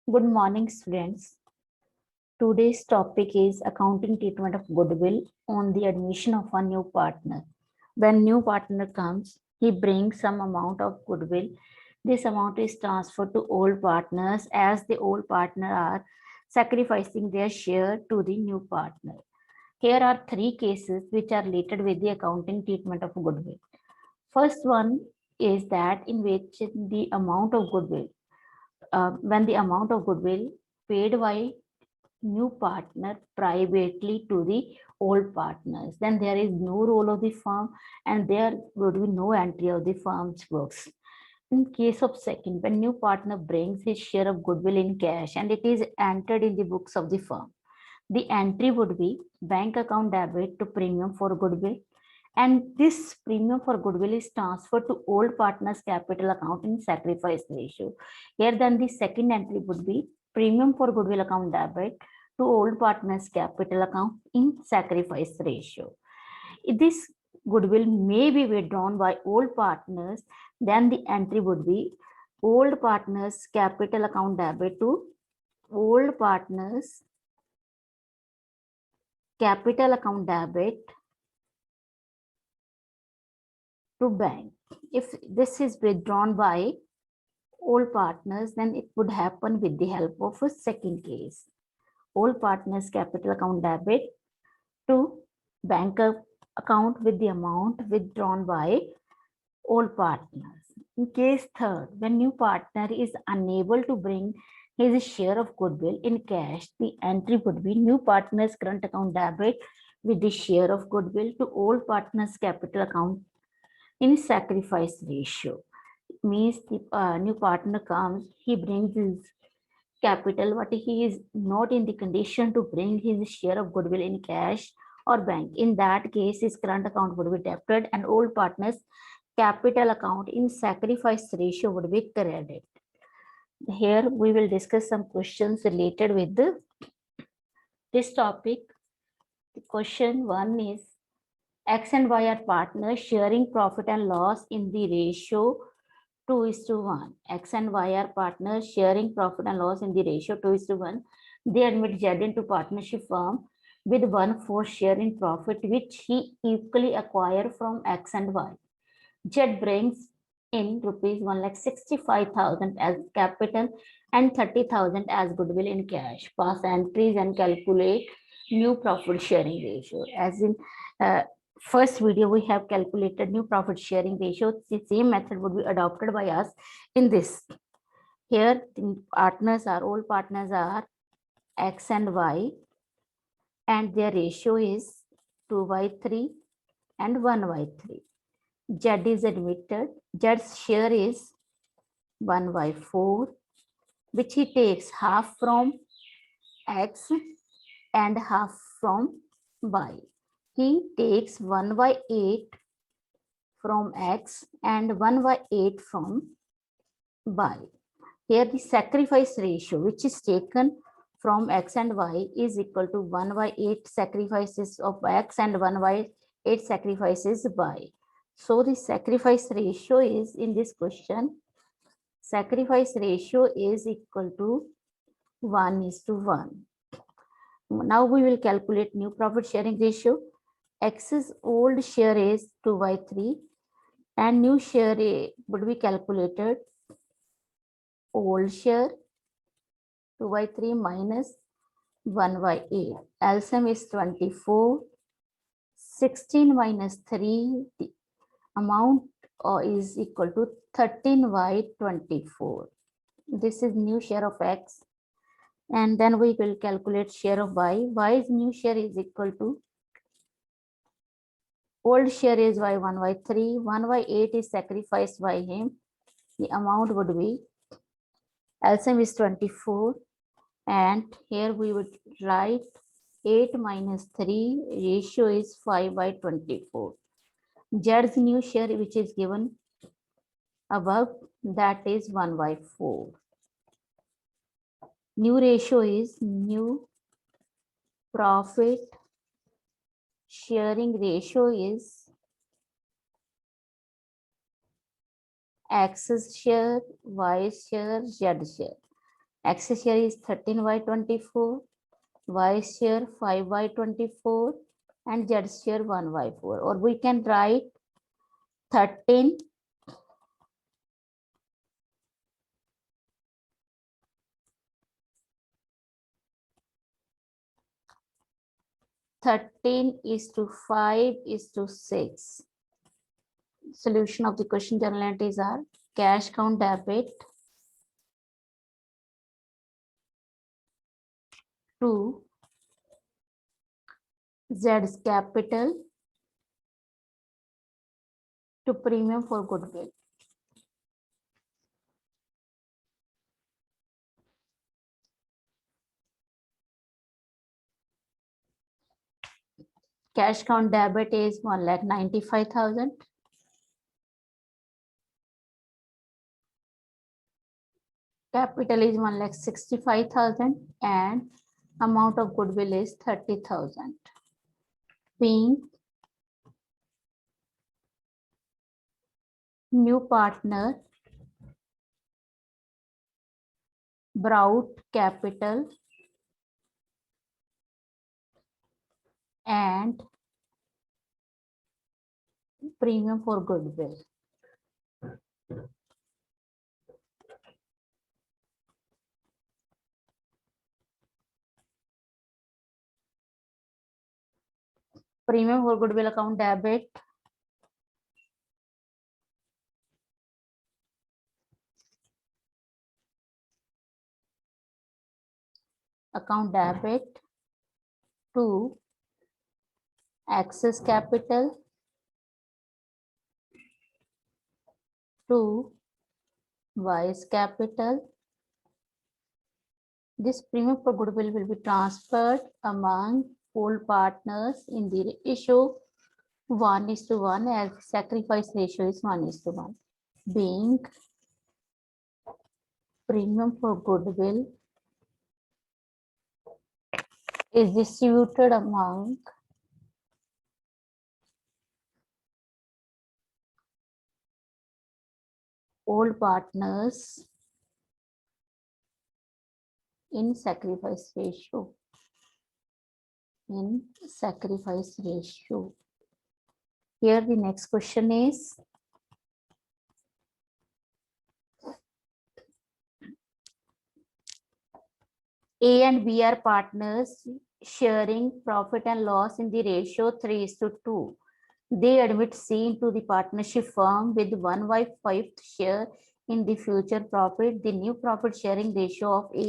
Good morning, students. Today's topic is accounting treatment of goodwill on the admission of a new partner. When new partner comes, he brings some amount of goodwill. This amount is transferred to old partners as the old partner are sacrificing their share to the new partner. Here are three cases which are related with the accounting treatment of goodwill. First one is that in which the amount of goodwill, when the amount of goodwill paid by new partner privately to the old partners, then there is no role of the firm and there would be no entry of the firm's books. In case of second, when new partner brings his share of goodwill in cash and it is entered in the books of the firm, the entry would be bank account debit to premium for goodwill, and this premium for goodwill is transferred to old partner's capital account in sacrifice ratio. Here then the second entry would be premium for goodwill account debit to old partner's capital account in sacrifice ratio. If this goodwill may be withdrawn by old partners, then the entry would be old partner's capital account debit to old partner's capital account debit to bank. If this is withdrawn by old partners, then it would happen with the help of a second case. Old partners capital account debit to bank account with the amount withdrawn by old partners. In case third, when new partner is unable to bring his share of goodwill in cash, the entry would be new partner's current account debit with the share of goodwill to old partner's capital account in sacrifice ratio. It means the new partner comes, he brings his capital, but he is not in the condition to bring his share of goodwill in cash or bank. In that case, his current account would be debited and old partner's capital account in sacrifice ratio would be credited. Here we will discuss some questions related with this topic. The question one is, X and Y are partners sharing profit and loss in the ratio 2:1. X and Y are partners sharing profit and loss in the ratio 2:1. They admit Z into partnership firm with 1/4 share in profit, which he equally acquire from X and Y. Z brings in rupees 1,65,000 as capital and 30,000 as goodwill in cash. Pass entries and calculate new profit sharing ratio. As in first video, we have calculated new profit sharing ratio. The same method would be adopted by us in this. Here, the partners are, old partners are X and Y, and their ratio is 2/3 and 1/3. Z is admitted. Z's share is 1/4, which he takes half from X and half from Y. He takes 1/8 from X and 1/8 from Y. Here the sacrifice ratio, which is taken from X and Y, is equal to 1/8 sacrifices of X and 1/8 sacrifices Y. So the sacrifice ratio is, in this question, sacrifice ratio is equal to 1:1. Now we will calculate new profit sharing ratio. X's old share is 2/3 and new share would be calculated old share 2/3 minus 1/8. LCM is 24. 16 minus 3, the amount is equal to 13/24. This is new share of X. And then we will calculate share of Y. Y's new share is equal to old share is Y 1/3. 1/8 is sacrificed by him. The amount would be LCM is 24. And here we would write 8 minus 3, ratio is 5/24. Z's new share, which is given above, that is 1/4. New ratio is new profit sharing ratio is X's share, Y's share, Z share. X share is 13/24, Y share 5/24, and Z share 1/4. Or we can write 13 13:5:6. Solution of the question journal entries are cash count debit to Z's capital to premium for goodwill. Cash count debit is 1,95,000. Capital is 1,65,000 and amount of goodwill is 30,000. Being new partner brought capital and premium for goodwill. Premium for goodwill account debit to Axis Capital to Wise Capital. This premium for goodwill will be transferred among old partners in the ratio 1:1 as sacrifice ratio is 1:1. Being premium for goodwill is distributed among old partners in sacrifice ratio. Here the next question is A and B are partners sharing profit and loss in the ratio 3:2. They admit C into the partnership firm with 1/5 share in the future profit. The new profit sharing ratio of A,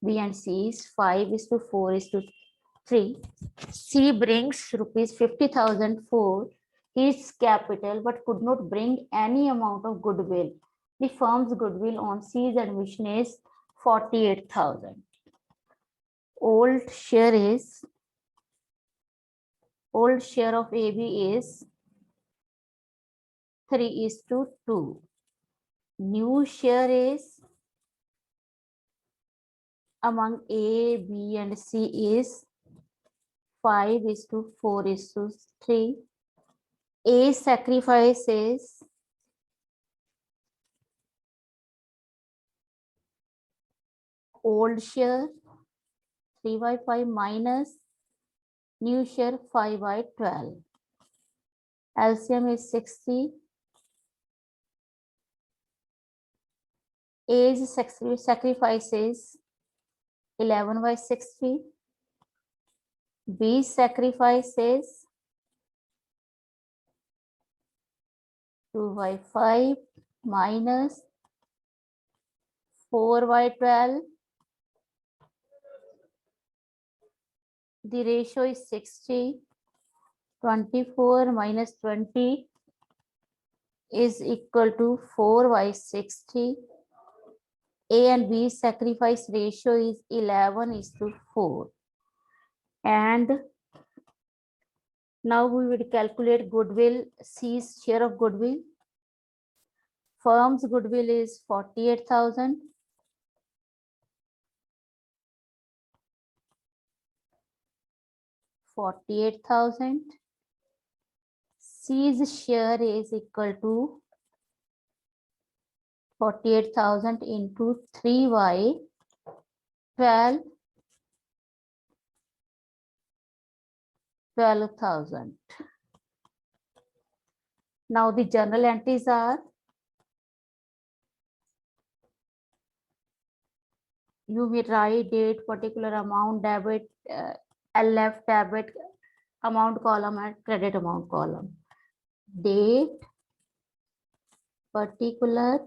B, and C is 5:4:3. C brings rupees 50,000 for his capital but could not bring any amount of goodwill. The firm's goodwill on C's admission is 48,000. Old share of AB is 3:2. New share is among A, B, and C is 5:4:3. A sacrifices old share 3/5 minus new share 5/12. LCM is 60. A's sacrifices 11/60. B sacrifices 2/5 minus 4/12. The ratio is 60. 24 minus 20 is equal to 4/60. A and B sacrifice ratio is 11:4. And now we will calculate goodwill, C's share of goodwill. Firm's goodwill is 48,000. C's share is equal to 48,000 into 3/5. 12,000. Now the journal entries are, you may write date, particular amount, debit, LF debit amount column and credit amount column. Date, particular,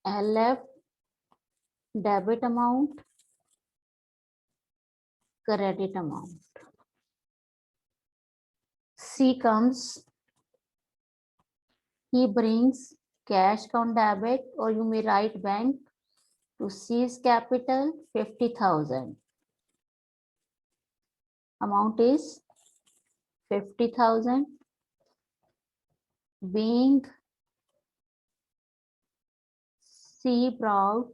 LF, debit amount, credit amount. C comes, he brings cash account debit, or you may write bank to C's capital 50,000. Amount is 50,000. Being C brought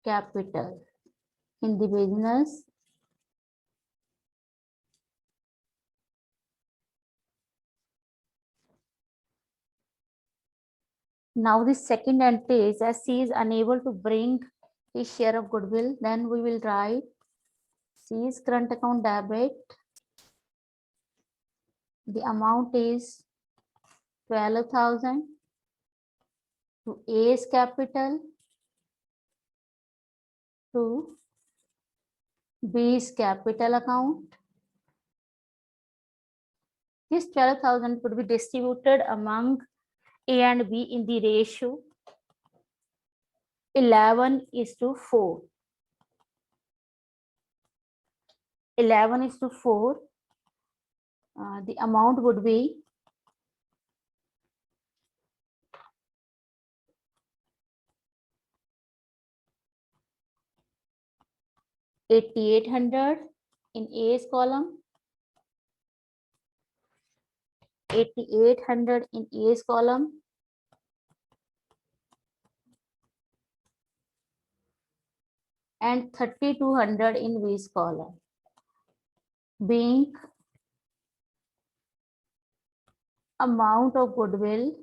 capital in the business. Now the second entry is, as C is unable to bring his share of goodwill, then we will write C's current account debit. The amount is 12,000 to A's capital to B's capital account. This 12,000 could be distributed among A and B in the ratio 11:4. 11:4. The amount would be 8,800 in A's column, 8,800 in A's column, and 3,200 in B's column. Being amount of goodwill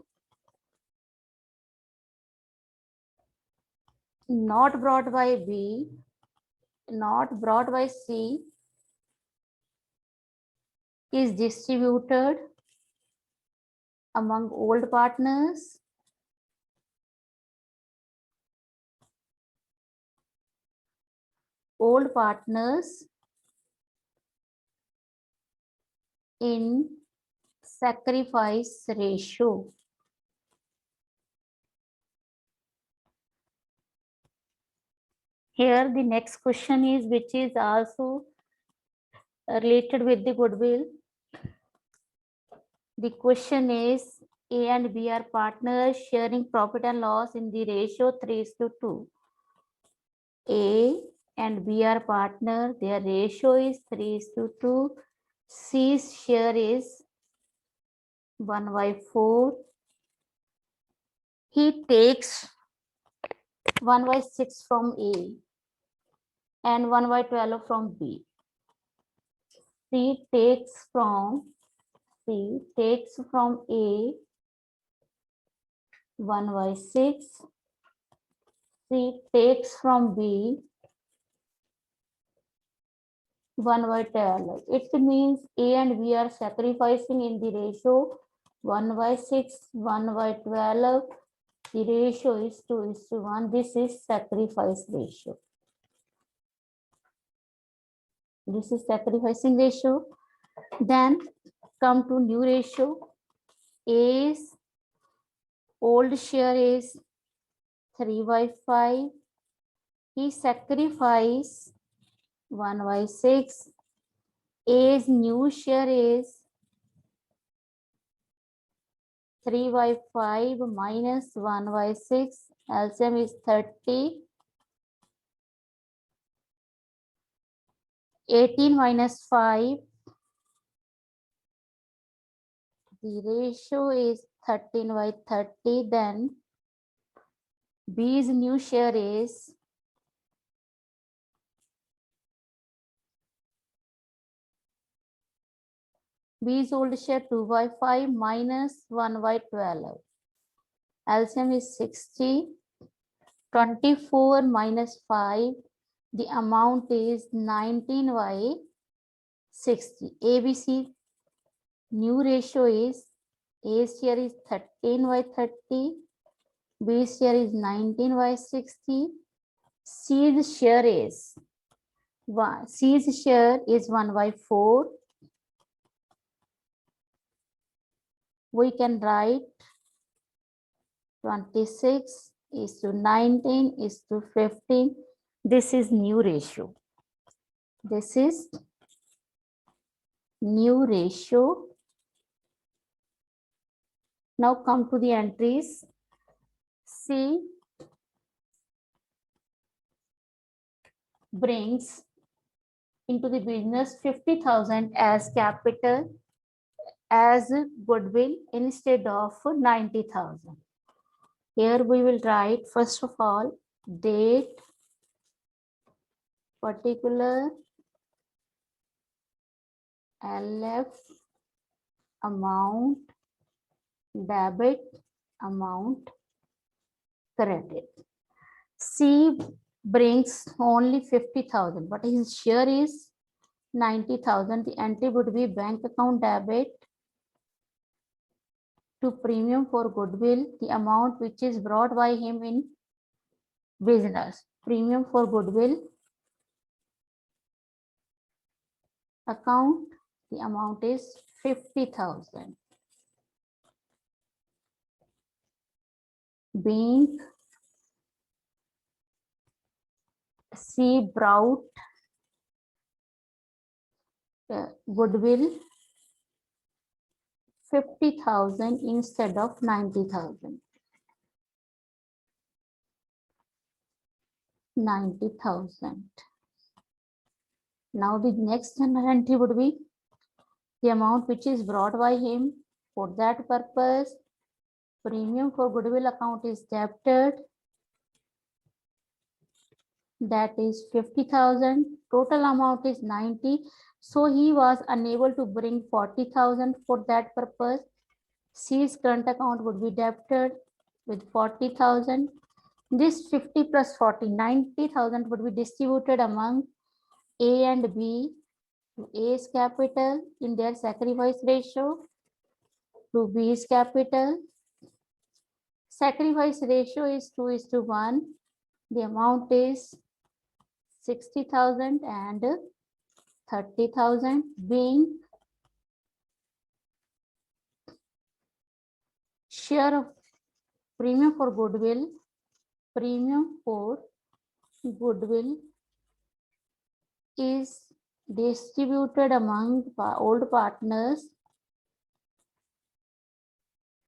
not brought by B, not brought by C, is distributed among old partners in sacrifice ratio. Here the next question is, which is also related with the goodwill. The question is, A and B are partners sharing profit and loss in the ratio 3:2. A and B are partner, their ratio is 3:2. C's share is 1/4. He takes 1/6 from A and 1/12 from B. C takes from A 1/6. C takes from B 1/12. It means A and B are sacrificing in the ratio 1/6, 1/12. The ratio is 2:1. This is sacrifice ratio. This is sacrificing ratio. Then come to new ratio. A's old share is 3/5. He sacrificed 1/6. A's new share is 3/5 minus 1/6. LCM is 30. 18 minus 5. The ratio is 13/30. Then B's new share is 2/5 minus 1/12. LCM is 60. 24 minus 5, the amount is 19 by 60. ABC new ratio is, A share is 13 by 30, B share is 19 by 60, C's share is 1, C's share is 1 by 4. We can write 26 is to 19 is to 15. This is new ratio. This is new ratio. Now come to the entries. C brings into the business 50,000 as capital as goodwill instead of 90,000. Here we will write first of all date, particular, LF, amount, debit, amount, credit. C brings only 50,000, but his share is 90,000. The entry would be bank account debit to premium for goodwill, the amount which is brought by him in business. Premium for goodwill account, the amount is 50,000. Being C brought goodwill 50,000 instead of 90,000. 90,000. Now the next entry would be the amount which is brought by him for that purpose. Premium for goodwill account is debited. That is 50,000. Total amount is 90. So he was unable to bring 40,000 for that purpose. C's current account would be debited with 40,000. This 50 plus 40, 90,000 would be distributed among A and B. To A's capital in their sacrifice ratio, to B's capital. Sacrifice ratio is 2:1. The amount is 60,000 and 30,000. Being share of premium for goodwill, is distributed among old partners